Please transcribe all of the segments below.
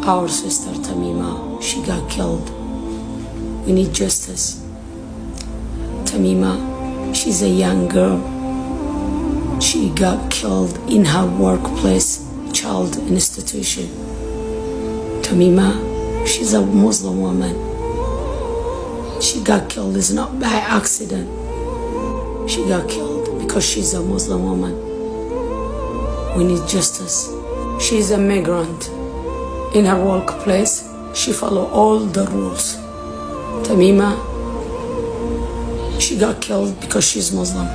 Our sister Tamima, she got killed. We need justice. Tamima, she's a young girl. She got killed in her workplace, child institution. Tamima, she's a Muslim woman. She got killed is not by accident. She got killed because she's a Muslim woman. We need justice. She's a migrant. In her workplace, she follow all the rules. Tamima, she got killed because she's Muslim.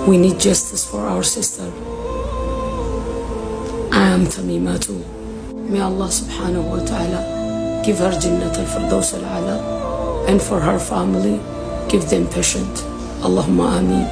We need justice for our sister. I am Tamima too. May Allah subhanahu wa ta'ala give her Jannat al-Firdaus al-Ala, and for her family, give them patience. Allahumma ameen.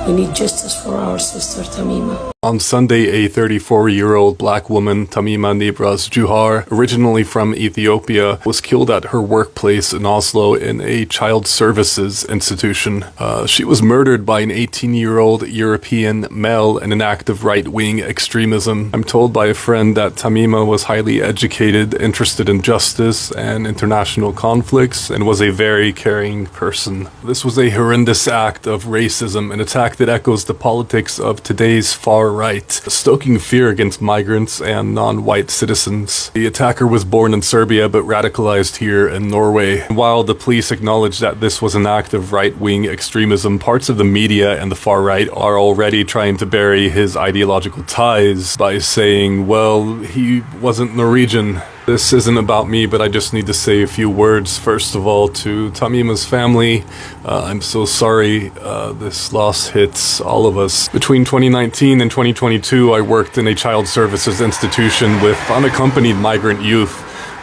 We need justice for our sister Tamima. On Sunday, a 34-year-old black woman, Tamima Nibraz Juhar, originally from Ethiopia, was killed at her workplace in Oslo in a child services institution. She was murdered by an 18-year-old European male in an act of right-wing extremism. I'm told by a friend that Tamima was highly educated, interested in justice and international conflicts, and was a very caring person. This was a horrendous act of racism, an attack that echoes the politics of today's far right, stoking fear against migrants and non-white citizens. The attacker was born in Serbia but radicalized here in Norway. While the police acknowledged that this was an act of right-wing extremism, parts of the media and the far right are already trying to bury his ideological ties by saying, well, he wasn't Norwegian. This isn't about me, but I just need to say a few words. First of all, to Tamima's family, I'm so sorry. This loss hits all of us. Between 2019 and 2022, I worked in a child services institution with unaccompanied migrant youth,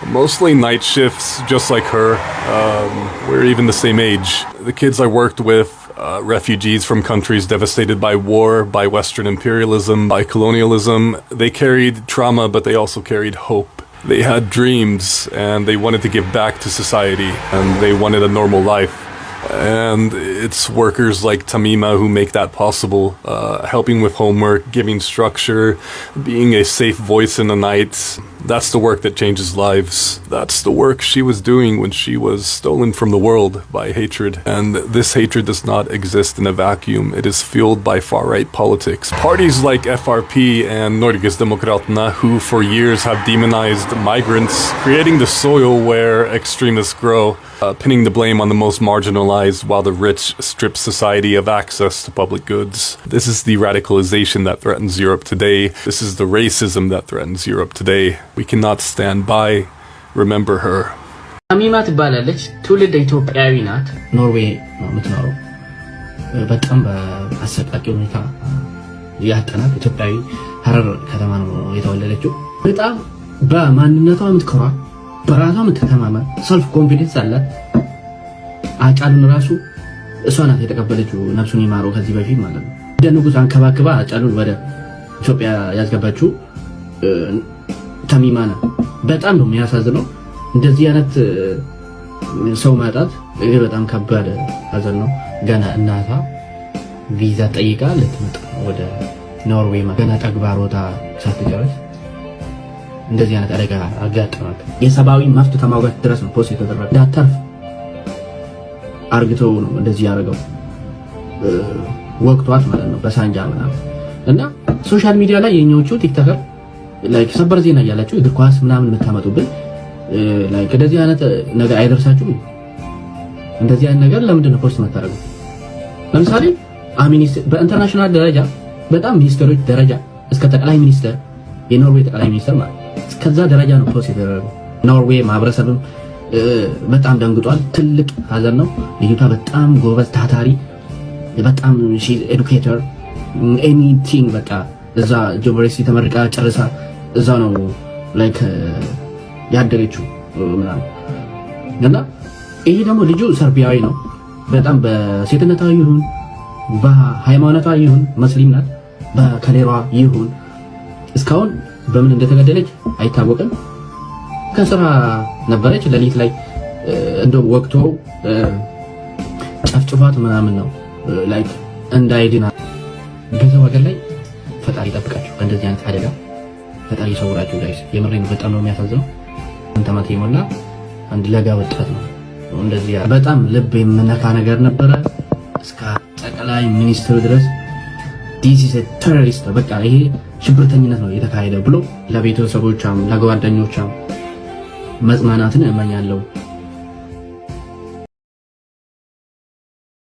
mostly night shifts, just like her. We're even the same age. The kids I worked with, refugees from countries devastated by war, by Western imperialism, by colonialism, they carried trauma, but they also carried hope. They had dreams, and they wanted to give back to society, and they wanted a normal life. And it's workers like Tamima who make that possible, helping with homework, giving structure, being a safe voice in the night. That's the work that changes lives. That's the work she was doing when she was stolen from the world by hatred. And this hatred does not exist in a vacuum. It is fueled by far-right politics. Parties like FRP and Norgesdemokratene, who for years have demonized migrants, creating the soil where extremists grow, pinning the blame on the most marginalized while the rich strip society of access to public goods. This is the radicalization that threatens Europe today. This is the racism that threatens Europe today. We cannot stand by. Remember her. ታሚማ ትባላለች። ትውልድ ኢትዮጵያዊ ናት። ኖርዌይ ነው የምትኖረው። በጣም በአሰቃቂ ሁኔታ ያጠናት ኢትዮጵያዊ ሀረር ከተማ ነው የተወለደችው። በጣም በማንነቷ የምትኮራ፣ በራሷ የምትተማመን፣ ሰልፍ ኮንፊደንስ አላት። አጫሉን ራሱ እሷ ናት የተቀበለችው፣ ነፍሱን ይማረው ከዚህ በፊት ማለት ነው። እንደ ንጉስ አንከባክባ አጫሉን ወደ ኢትዮጵያ ያስገባችው ታሚማ ናት። በጣም ነው የሚያሳዝነው። እንደዚህ አይነት ሰው ማጣት ይሄ በጣም ከባድ ሀዘን ነው። ገና እናቷ ቪዛ ጠይቃ ልትመጣ ወደ ኖርዌይ ገና ተግባሮታ ሳትጨርስ እንደዚህ አይነት አደጋ አጋጠማት። የሰብአዊ መብት ተሟጋች ድረስ ነው ፖስት የተደረገው። እንዳታርፍ አርግተው ነው እንደዚህ ያደረገው ወቅቷት ማለት ነው በሳንጃ ምናምን። እና ሶሻል ሚዲያ ላይ የኛዎቹ ቲክቶከር ላይክ ሰበር ዜና ያላችሁ እግር ኳስ ምናምን የምታመጡብን ላይክ እንደዚህ አይነት ነገር አይደርሳችሁም። እንደዚህ አይነት ነገር ለምንድን ነው ፖስት የምታደርጉት? ለምሳሌ በኢንተርናሽናል ደረጃ በጣም ሚኒስትሮች ደረጃ እስከ ጠቅላይ ሚኒስትር የኖርዌይ ጠቅላይ ሚኒስትር ማለት እስከዛ ደረጃ ነው ፖስት የተደረገው። ኖርዌይ ማህበረሰብም በጣም ደንግጧል። ትልቅ ሀዘን ነው። ልጅቷ በጣም ጎበዝ ታታሪ፣ በጣም ሺ ኤዱኬተር ኤኒቲንግ በቃ እዛ ዩኒቨርሲቲ ተመርቃ ጨርሳ እዛ ነው ላይክ ያደረችው ምናምን። እና ይሄ ደግሞ ልጁ ሰርቢያዊ ነው። በጣም በሴትነቷ ይሁን በሃይማኖቷ ይሁን ሙስሊም ናት፣ በከሌሯ ይሁን እስካሁን በምን እንደተገደለች አይታወቅም። ከስራ ነበረች ሌሊት ላይ እንደው ወቅቱ ጨፍጭፏት ምናምን ነው ላይክ እንዳይድና በዛ ወገን ላይ ፈጣሪ ይጠብቃችሁ እንደዚህ አይነት አደጋ ፈጣሪ ይሰውራችሁ ጋይስ። የምሬን በጣም ነው የሚያሳዝነው። እንተማት የሞላ አንድ ለጋ ወጣት ነው እንደዚህ በጣም ልብ የምነካ ነገር ነበረ። እስከ ጠቅላይ ሚኒስትሩ ድረስ this is a terrorist በቃ ይሄ ሽብርተኝነት ነው የተካሄደ ብሎ ለቤተሰቦቿም ለጓደኞቿም መጽናናትን እመኛለሁ።